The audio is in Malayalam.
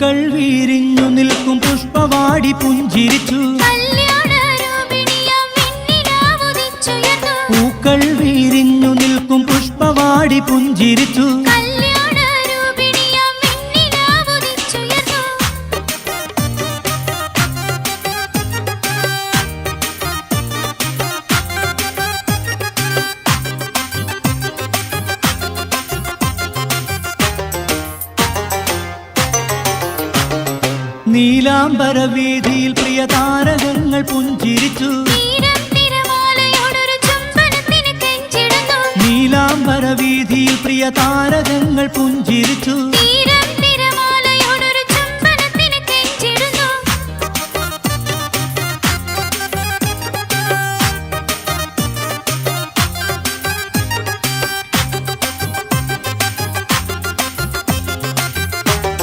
പൂക്കൾ വീരിഞ്ഞു നിൽക്കും പുഷ്പവാടി പുഞ്ചിരിച്ചു. പൂക്കൾ വീരിഞ്ഞു നിൽക്കും പുഷ്പവാടി പുഞ്ചിരിച്ചു. നീലാംബര വീതിയിൽ പ്രിയ താരകങ്ങൾ പുഞ്ചിരിച്ചു. നീലാംബര വീതിയിൽ പ്രിയ താരകങ്ങൾ പുഞ്ചിരിച്ചു.